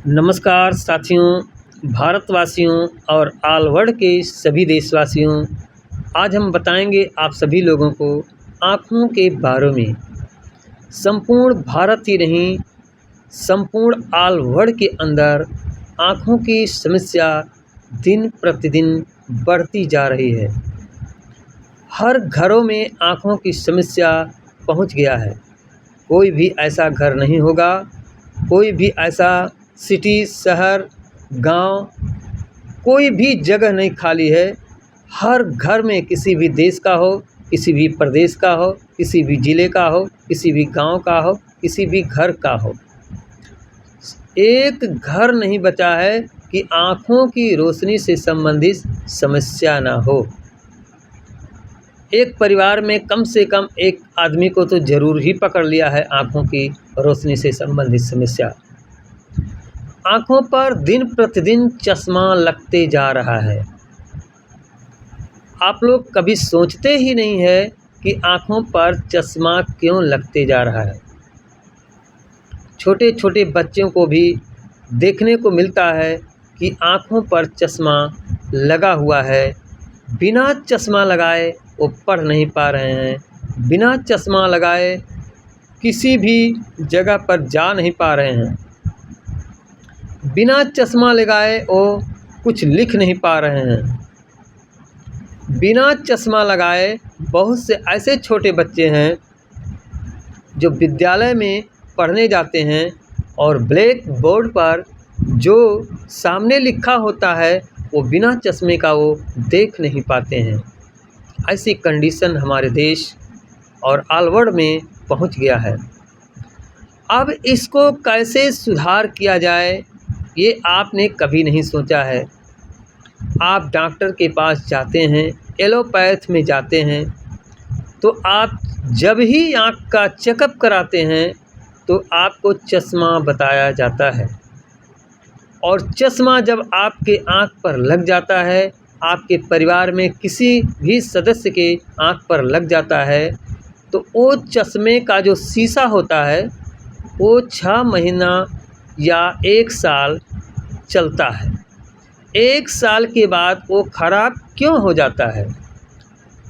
नमस्कार साथियों, भारतवासियों और ऑल वर्ल्ड के सभी देशवासियों। आज हम बताएंगे आप सभी लोगों को आँखों के बारे में। संपूर्ण भारत ही नहीं, संपूर्ण ऑल वर्ल्ड के अंदर आँखों की समस्या दिन प्रतिदिन बढ़ती जा रही है। हर घरों में आँखों की समस्या पहुंच गया है। कोई भी ऐसा घर नहीं होगा, कोई भी ऐसा सिटी, शहर, गांव, कोई भी जगह नहीं खाली है। हर घर में किसी भी देश का हो, किसी भी प्रदेश का हो, किसी भी ज़िले का हो, किसी भी गांव का हो, किसी भी घर का हो, एक घर नहीं बचा है कि आँखों की रोशनी से संबंधित समस्या ना हो। एक परिवार में कम से कम एक आदमी को तो ज़रूर ही पकड़ लिया है आँखों की रोशनी से संबंधित समस्या। आँखों पर दिन प्रतिदिन चश्मा लगते जा रहा है। आप लोग कभी सोचते ही नहीं है कि आँखों पर चश्मा क्यों लगते जा रहा है। छोटे छोटे बच्चों को भी देखने को मिलता है कि आँखों पर चश्मा लगा हुआ है। बिना चश्मा लगाए वो पढ़ नहीं पा रहे हैं, बिना चश्मा लगाए किसी भी जगह पर जा नहीं पा रहे हैं, बिना चश्मा लगाए वो कुछ लिख नहीं पा रहे हैं। बिना चश्मा लगाए बहुत से ऐसे छोटे बच्चे हैं जो विद्यालय में पढ़ने जाते हैं और ब्लैक बोर्ड पर जो सामने लिखा होता है वो बिना चश्मे का वो देख नहीं पाते हैं। ऐसी कंडीशन हमारे देश और ऑल वर्ल्ड में पहुंच गया है। अब इसको कैसे सुधार किया जाए, ये आपने कभी नहीं सोचा है। आप डॉक्टर के पास जाते हैं, एलोपैथ में जाते हैं, तो आप जब ही आँख का चेकअप कराते हैं तो आपको चश्मा बताया जाता है। और चश्मा जब आपके आँख पर लग जाता है, आपके परिवार में किसी भी सदस्य के आँख पर लग जाता है, तो वो चश्मे का जो शीशा होता है वो 6 महीना या 1 साल चलता है। 1 साल के बाद वो ख़राब क्यों हो जाता है?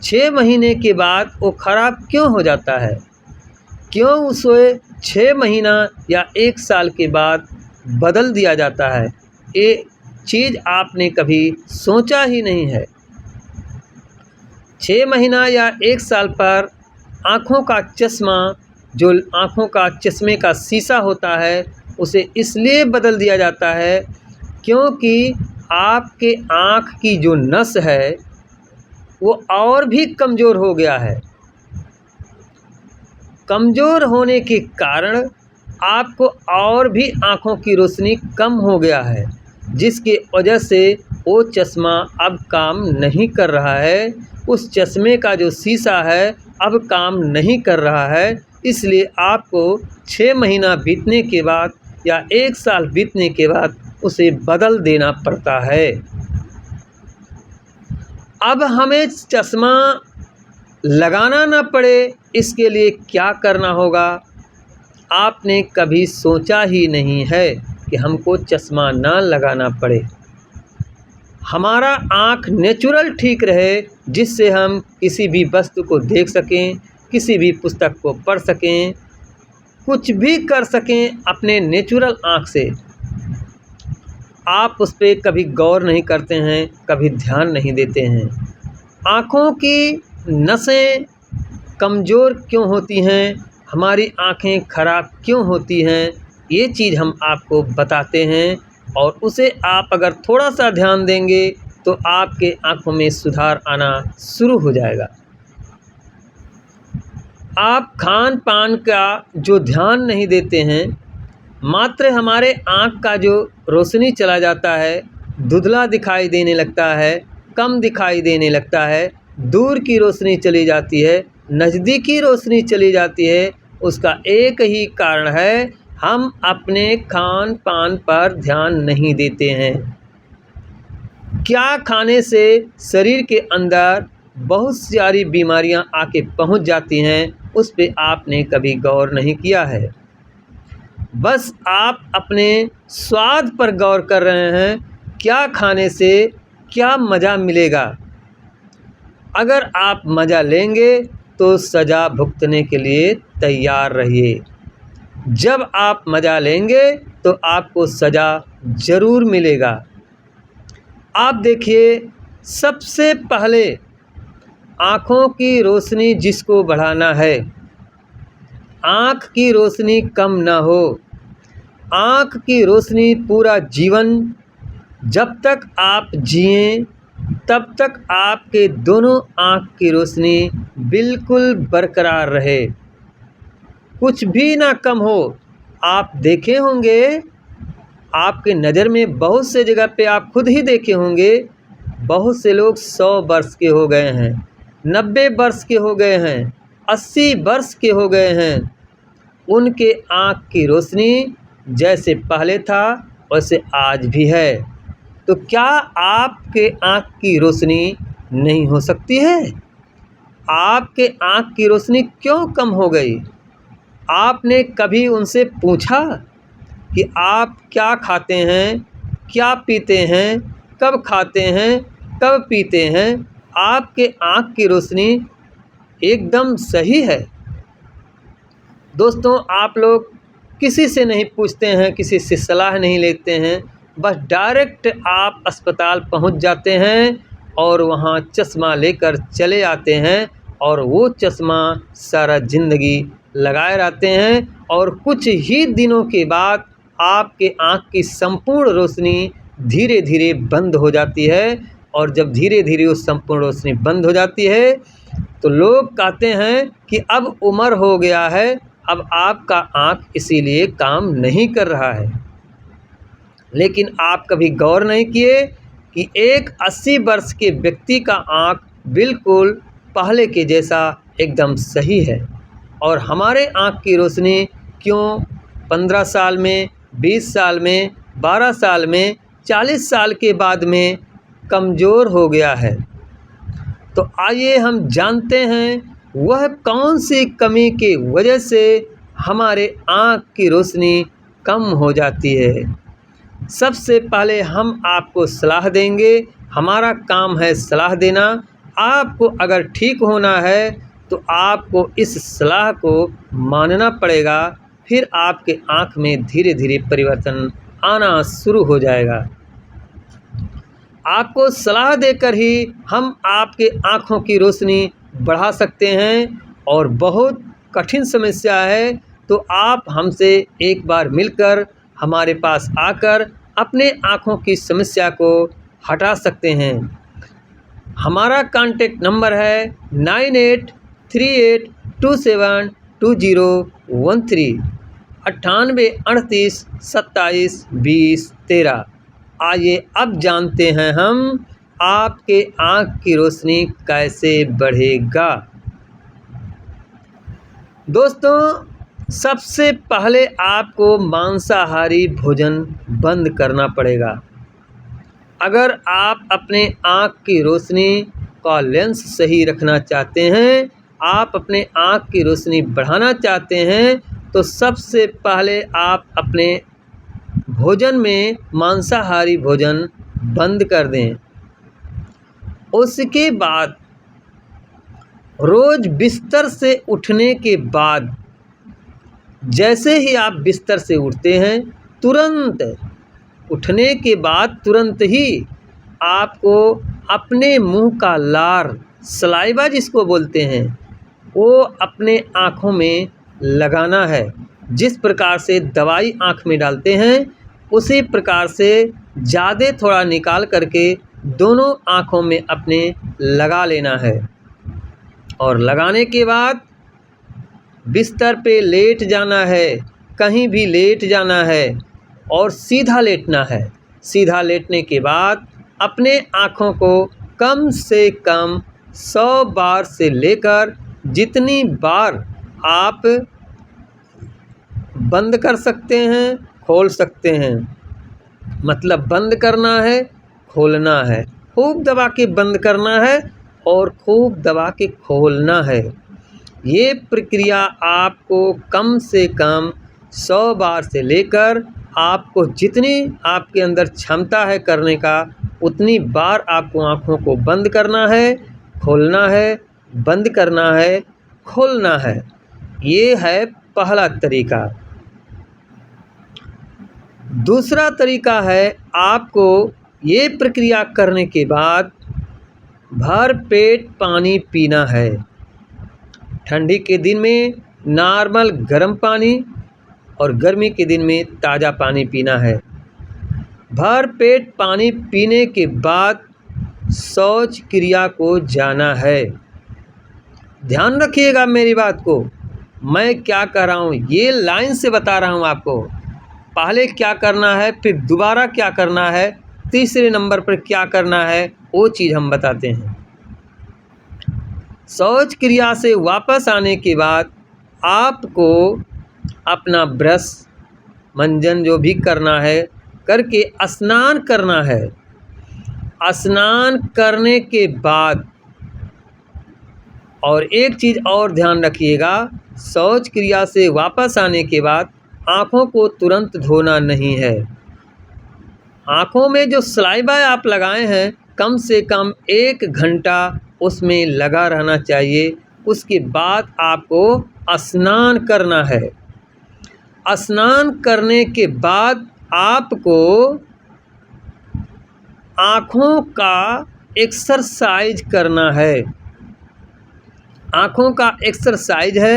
6 महीने के बाद वो ख़राब क्यों हो जाता है? क्यों उसे 6 महीना या 1 साल के बाद बदल दिया जाता है? ये चीज़ आपने कभी सोचा ही नहीं है। 6 महीना या 1 साल पर आँखों का चश्मा, जो आँखों का चश्मे का शीशा होता है, उसे इसलिए बदल दिया जाता है क्योंकि आपके आँख की जो नस है वो और भी कमज़ोर हो गया है। कमज़ोर होने के कारण आपको और भी आँखों की रोशनी कम हो गया है, जिसकी वजह से वो चश्मा अब काम नहीं कर रहा है। उस चश्मे का जो शीशा है अब काम नहीं कर रहा है, इसलिए आपको 6 महीना बीतने के बाद या 1 साल बीतने के बाद उसे बदल देना पड़ता है। अब हमें चश्मा लगाना ना पड़े, इसके लिए क्या करना होगा? आपने कभी सोचा ही नहीं है कि हमको चश्मा ना लगाना पड़े। हमारा आँख नेचुरल ठीक रहे, जिससे हम किसी भी वस्तु को देख सकें, किसी भी पुस्तक को पढ़ सकें, कुछ भी कर सकें अपने नेचुरल आँख से। आप उस पर कभी गौर नहीं करते हैं, कभी ध्यान नहीं देते हैं। आँखों की नसें कमज़ोर क्यों होती हैं, हमारी आँखें ख़राब क्यों होती हैं, ये चीज़ हम आपको बताते हैं। और उसे आप अगर थोड़ा सा ध्यान देंगे तो आपके आँखों में सुधार आना शुरू हो जाएगा। आप खान पान का जो ध्यान नहीं देते हैं, मात्र हमारे आँख का जो रोशनी चला जाता है, धुंधला दिखाई देने लगता है, कम दिखाई देने लगता है, दूर की रोशनी चली जाती है, नज़दीकी रोशनी चली जाती है। उसका एक ही कारण है, हम अपने खान पान पर ध्यान नहीं देते हैं। क्या खाने से शरीर के अंदर बहुत सारी बीमारियां आके पहुंच जाती हैं, उस पे आपने कभी गौर नहीं किया है। बस आप अपने स्वाद पर गौर कर रहे हैं, क्या खाने से क्या मज़ा मिलेगा। अगर आप मज़ा लेंगे तो सज़ा भुगतने के लिए तैयार रहिए। जब आप मज़ा लेंगे तो आपको सज़ा ज़रूर मिलेगा। आप देखिए, सबसे पहले आँखों की रोशनी जिसको बढ़ाना है, आँख की रोशनी कम ना हो। आँख की रोशनी पूरा जीवन, जब तक आप जिएं तब तक आपके दोनों आँख की रोशनी बिल्कुल बरकरार रहे, कुछ भी ना कम हो। आप देखे होंगे, आपके नज़र में बहुत से जगह पे आप खुद ही देखे होंगे, बहुत से लोग 100 वर्ष के हो गए हैं, 90 वर्ष के हो गए हैं, 80 वर्ष के हो गए हैं। उनके आँख की रोशनी जैसे पहले था वैसे आज भी है। तो क्या आपके आँख की रोशनी नहीं हो सकती है? आपके आँख की रोशनी क्यों कम हो गई? आपने कभी उनसे पूछा कि आप क्या खाते हैं, क्या पीते हैं, कब खाते हैं, कब पीते हैं? आपके आँख की रोशनी एकदम सही है। दोस्तों, आप लोग किसी से नहीं पूछते हैं, किसी से सलाह नहीं लेते हैं, बस डायरेक्ट आप अस्पताल पहुंच जाते हैं और वहां चश्मा लेकर चले आते हैं और वो चश्मा सारा ज़िंदगी लगाए रहते हैं और कुछ ही दिनों के बाद आपके आँख की संपूर्ण रोशनी धीरे धीरे बंद हो जाती है। और जब धीरे धीरे वो संपूर्ण रोशनी बंद हो जाती है तो लोग कहते हैं कि अब उम्र हो गया है, अब आपका आँख इसीलिए काम नहीं कर रहा है। लेकिन आप कभी गौर नहीं किए कि एक 80 वर्ष के व्यक्ति का आँख बिल्कुल पहले के जैसा एकदम सही है। और हमारे आँख की रोशनी क्यों 15 साल में, 20 साल में, 12 साल में, 40 साल के बाद में कमज़ोर हो गया है? तो आइए हम जानते हैं वह कौन सी कमी की वजह से हमारे आँख की रोशनी कम हो जाती है। सबसे पहले हम आपको सलाह देंगे, हमारा काम है सलाह देना। आपको अगर ठीक होना है तो आपको इस सलाह को मानना पड़ेगा, फिर आपके आँख में धीरे धीरे परिवर्तन आना शुरू हो जाएगा। आपको सलाह देकर ही हम आपके आँखों की रोशनी बढ़ा सकते हैं। और बहुत कठिन समस्या है तो आप हमसे एक बार मिलकर हमारे पास आकर अपने आँखों की समस्या को हटा सकते हैं। हमारा कॉन्टैक्ट नंबर है 9838272013 9838272013। आइए अब जानते हैं हम आपके आँख की रोशनी कैसे बढ़ेगा। दोस्तों, सबसे पहले आपको मांसाहारी भोजन बंद करना पड़ेगा। अगर आप अपने आँख की रोशनी का लेंस सही रखना चाहते हैं, आप अपने आँख की रोशनी बढ़ाना चाहते हैं, तो सबसे पहले आप अपने भोजन में मांसाहारी भोजन बंद कर दें। उसके बाद रोज़ बिस्तर से उठने के बाद, जैसे ही आप बिस्तर से उठते हैं, तुरंत उठने के बाद तुरंत ही आपको अपने मुंह का लार, सलाइवा जिसको बोलते हैं, वो अपने आँखों में लगाना है। जिस प्रकार से दवाई आँख में डालते हैं उसी प्रकार से ज़्यादा थोड़ा निकाल करके दोनों आँखों में अपने लगा लेना है। और लगाने के बाद बिस्तर पे लेट जाना है, कहीं भी लेट जाना है और सीधा लेटना है। सीधा लेटने के बाद अपने आँखों को कम से कम 100 बार से लेकर जितनी बार आप बंद कर सकते हैं, खोल सकते हैं। मतलब बंद करना है, खोलना है, खूब दबा के बंद करना है और खूब दबा के खोलना है। ये प्रक्रिया आपको कम से कम 100 बार से लेकर आपको जितनी आपके अंदर क्षमता है करने का, उतनी बार आपको आँखों को बंद करना है, खोलना है, बंद करना है, खोलना है। ये है पहला तरीका। दूसरा तरीका है, आपको ये प्रक्रिया करने के बाद भर पेट पानी पीना है। ठंडी के दिन में नॉर्मल गर्म पानी और गर्मी के दिन में ताज़ा पानी पीना है। भर पेट पानी पीने के बाद शौच क्रिया को जाना है। ध्यान रखिएगा मेरी बात को, मैं क्या कह रहा हूँ ये लाइन से बता रहा हूँ आपको। पहले क्या करना है, फिर दोबारा क्या करना है, तीसरे नंबर पर क्या करना है, वो चीज़ हम बताते हैं। शौच क्रिया से वापस आने के बाद आपको अपना ब्रश मंजन जो भी करना है करके स्नान करना है। स्नान करने के बाद और एक चीज़ और ध्यान रखिएगा, शौच क्रिया से वापस आने के बाद आँखों को तुरंत धोना नहीं है। आँखों में जो सलाइवा आप लगाए हैं कम से कम 1 घंटा उसमें लगा रहना चाहिए। उसके बाद आपको स्नान करना है। स्नान करने के बाद आपको आँखों का एक्सरसाइज करना है। आँखों का एक्सरसाइज है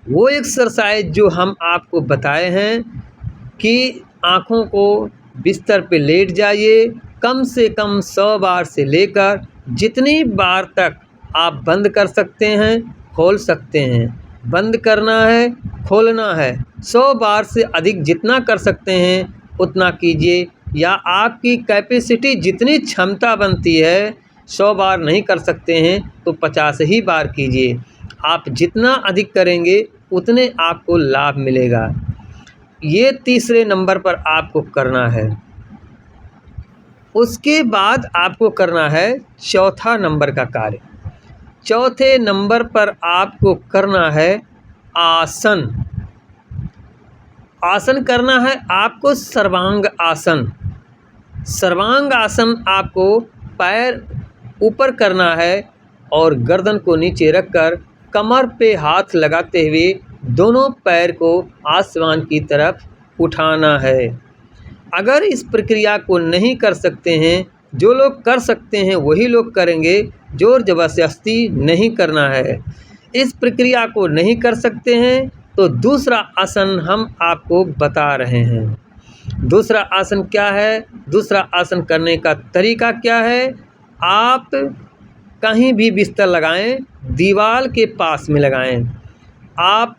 वो एक्सरसाइज जो हम आपको बताए हैं कि आँखों को बिस्तर पे लेट जाइए, कम से कम 100 बार से लेकर जितनी बार तक आप बंद कर सकते हैं, खोल सकते हैं। बंद करना है, खोलना है। 100 बार से अधिक जितना कर सकते हैं उतना कीजिए, या आपकी कैपेसिटी जितनी क्षमता बनती है, 100 बार नहीं कर सकते हैं तो 50 ही बार कीजिए। आप जितना अधिक करेंगे उतने आपको लाभ मिलेगा। ये तीसरे नंबर पर आपको करना है। उसके बाद आपको करना है चौथा नंबर का कार्य। चौथे नंबर पर आपको करना है आसन। आसन करना है आपको सर्वांग आसन। सर्वांग आसन आपको पैर ऊपर करना है और गर्दन को नीचे रखकर कमर पे हाथ लगाते हुए दोनों पैर को आसमान की तरफ उठाना है। अगर इस प्रक्रिया को नहीं कर सकते हैं, जो लोग कर सकते हैं वही लोग करेंगे, जोर ज़बरदस्ती नहीं करना है। इस प्रक्रिया को नहीं कर सकते हैं तो दूसरा आसन हम आपको बता रहे हैं। दूसरा आसन क्या है, दूसरा आसन करने का तरीका क्या है, आप कहीं भी बिस्तर लगाएं, दीवार के पास में लगाएं। आप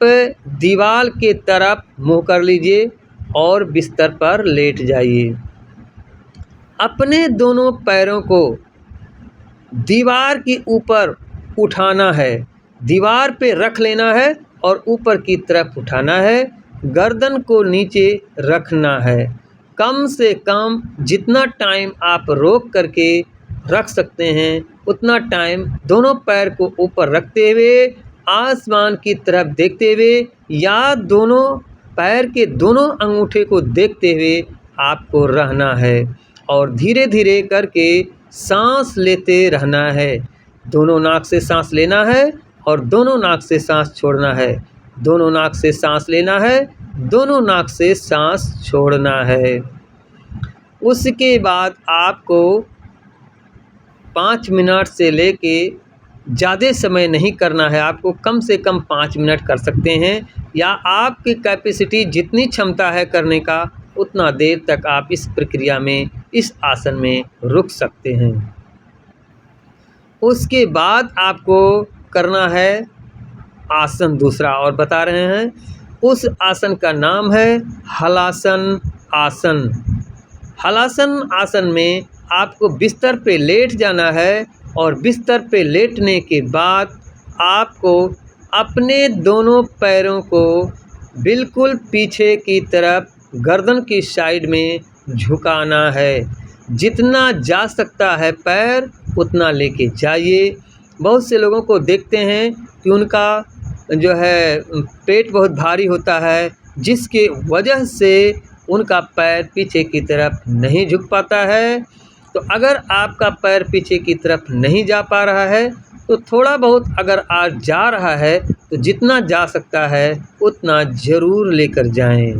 दीवार के तरफ मुँह कर लीजिए और बिस्तर पर लेट जाइए। अपने दोनों पैरों को दीवार के ऊपर उठाना है, दीवार पे रख लेना है और ऊपर की तरफ उठाना है। गर्दन को नीचे रखना है। कम से कम जितना टाइम आप रोक करके रख सकते हैं उतना टाइम दोनों पैर को ऊपर रखते हुए आसमान की तरफ देखते हुए या दोनों पैर के दोनों अंगूठे को देखते हुए आपको रहना है और धीरे धीरे करके सांस लेते रहना है। दोनों नाक से सांस लेना है और दोनों नाक से सांस छोड़ना है। दोनों नाक से सांस लेना है, दोनों नाक से सांस छोड़ना है। उसके बाद आपको 5 मिनट से लेके ज़्यादा समय नहीं करना है। आपको कम से कम 5 मिनट कर सकते हैं, या आपकी कैपेसिटी जितनी क्षमता है करने का उतना देर तक आप इस प्रक्रिया में, इस आसन में रुक सकते हैं। उसके बाद आपको करना है आसन दूसरा, और बता रहे हैं उस आसन का नाम है हलासन आसन। हलासन आसन में आपको बिस्तर पे लेट जाना है और बिस्तर पे लेटने के बाद आपको अपने दोनों पैरों को बिल्कुल पीछे की तरफ गर्दन की साइड में झुकाना है। जितना जा सकता है पैर उतना लेके जाइए। बहुत से लोगों को देखते हैं कि उनका जो है पेट बहुत भारी होता है जिसके वजह से उनका पैर पीछे की तरफ नहीं झुक पाता है। तो अगर आपका पैर पीछे की तरफ नहीं जा पा रहा है तो थोड़ा बहुत अगर आज जा रहा है तो जितना जा सकता है उतना ज़रूर लेकर जाएं।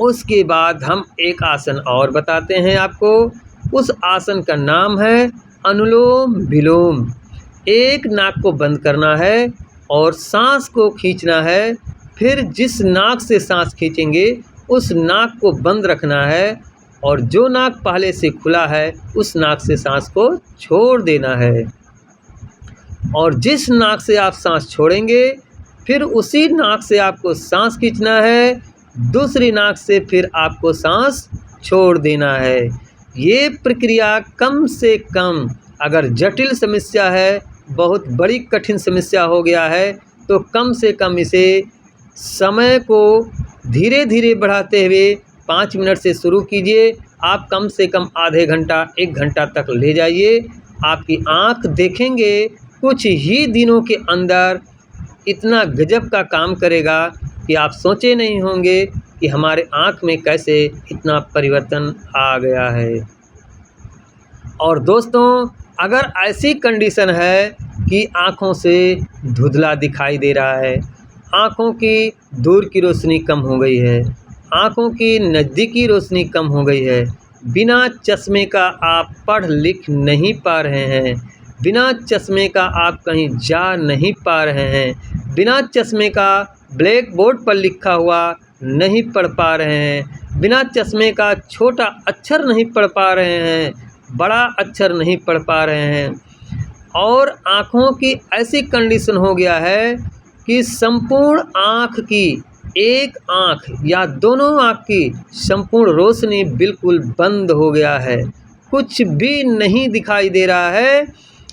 उसके बाद हम एक आसन और बताते हैं आपको। उस आसन का नाम है अनुलोम विलोम। एक नाक को बंद करना है और सांस को खींचना है, फिर जिस नाक से सांस खींचेंगे उस नाक को बंद रखना है और जो नाक पहले से खुला है उस नाक से सांस को छोड़ देना है। और जिस नाक से आप सांस छोड़ेंगे फिर उसी नाक से आपको सांस खींचना है, दूसरी नाक से फिर आपको सांस छोड़ देना है। ये प्रक्रिया कम से कम, अगर जटिल समस्या है, बहुत बड़ी कठिन समस्या हो गया है तो कम से कम इसे समय को धीरे धीरे बढ़ाते हुए 5 मिनट से शुरू कीजिए। आप कम से कम आधे घंटा 1 घंटा तक ले जाइए। आपकी आँख देखेंगे कुछ ही दिनों के अंदर इतना गजब का काम करेगा कि आप सोचे नहीं होंगे कि हमारे आँख में कैसे इतना परिवर्तन आ गया है। और दोस्तों, अगर ऐसी कंडीशन है कि आँखों से धुंधला दिखाई दे रहा है, आँखों की दूर की रोशनी कम हो गई है, आँखों की नज़दीकी रोशनी कम हो गई है, बिना चश्मे का आप पढ़ लिख नहीं पा रहे हैं, बिना चश्मे का आप कहीं जा नहीं पा रहे हैं, बिना चश्मे का ब्लैक बोर्ड पर लिखा हुआ नहीं पढ़ पा रहे हैं, बिना चश्मे का छोटा अक्षर नहीं पढ़ पा रहे हैं, बड़ा अक्षर नहीं पढ़ पा रहे हैं, और आँखों की ऐसी कंडीशन हो गया है कि संपूर्ण आँख की, एक आँख या दोनों आँख की संपूर्ण रोशनी बिल्कुल बंद हो गया है, कुछ भी नहीं दिखाई दे रहा है।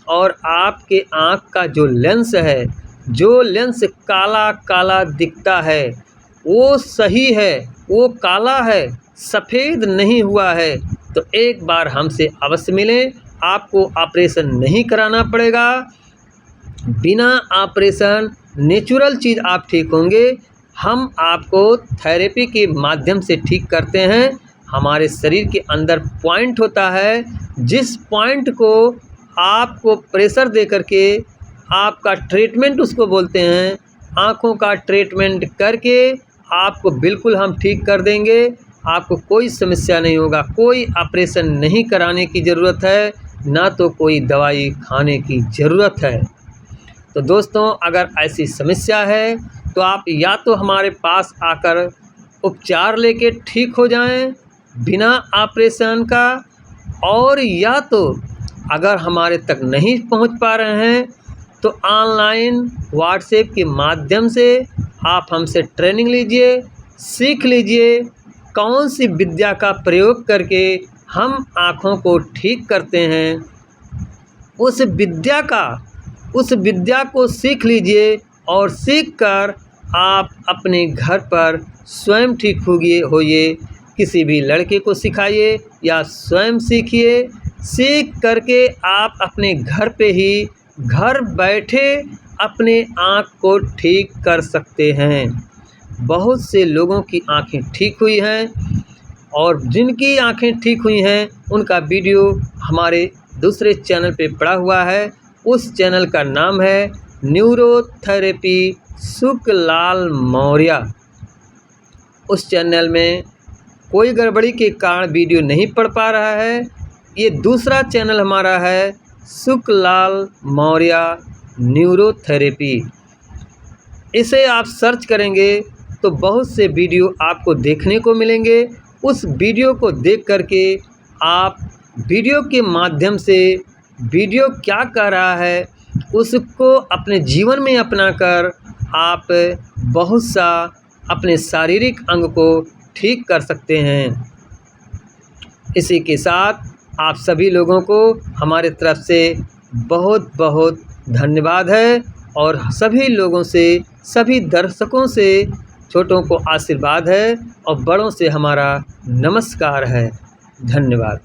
और आपके आँख का जो लेंस है, जो लेंस काला काला दिखता है वो सही है, वो काला है, सफ़ेद नहीं हुआ है। तो एक बार हमसे अवश्य मिलें, आपको ऑपरेशन नहीं कराना पड़ेगा। बिना ऑपरेशन नेचुरल चीज़ आप ठीक होंगे। हम आपको थेरेपी के माध्यम से ठीक करते हैं। हमारे शरीर के अंदर पॉइंट होता है, जिस पॉइंट को आपको प्रेशर दे करके आपका ट्रीटमेंट उसको बोलते हैं। आँखों का ट्रीटमेंट करके आपको बिल्कुल हम ठीक कर देंगे। आपको कोई समस्या नहीं होगा, कोई ऑपरेशन नहीं कराने की ज़रूरत है, ना तो कोई दवाई खाने की ज़रूरत है। तो दोस्तों, अगर ऐसी समस्या है तो आप या तो हमारे पास आकर उपचार लेके ठीक हो जाएं बिना ऑपरेशन का, और या तो अगर हमारे तक नहीं पहुंच पा रहे हैं तो ऑनलाइन व्हाट्सएप के माध्यम से आप हमसे ट्रेनिंग लीजिए, सीख लीजिए कौन सी विद्या का प्रयोग करके हम आँखों को ठीक करते हैं। उस विद्या को सीख लीजिए और सीखकर आप अपने घर पर स्वयं ठीक होइए। किसी भी लड़के को सिखाइए या स्वयं सीखिए। सीख करके आप अपने घर पे ही, घर बैठे अपने आँख को ठीक कर सकते हैं। बहुत से लोगों की आँखें ठीक हुई हैं, और जिनकी आँखें ठीक हुई हैं उनका वीडियो हमारे दूसरे चैनल पे पड़ा हुआ है। उस चैनल का नाम है न्यूरोथेरेपी सुखलाल मौर्य। उस चैनल में कोई गड़बड़ी के कारण वीडियो नहीं पड़ पा रहा है। ये दूसरा चैनल हमारा है सुखलाल मौर्य न्यूरोथेरेपी। इसे आप सर्च करेंगे तो बहुत से वीडियो आपको देखने को मिलेंगे। उस वीडियो को देख करके आप वीडियो के माध्यम से वीडियो क्या कह रहा है उसको अपने जीवन में अपनाकर आप बहुत सा अपने शारीरिक अंग को ठीक कर सकते हैं। इसी के साथ आप सभी लोगों को हमारे तरफ से बहुत बहुत धन्यवाद है, और सभी लोगों से, सभी दर्शकों से छोटों को आशीर्वाद है और बड़ों से हमारा नमस्कार है। धन्यवाद।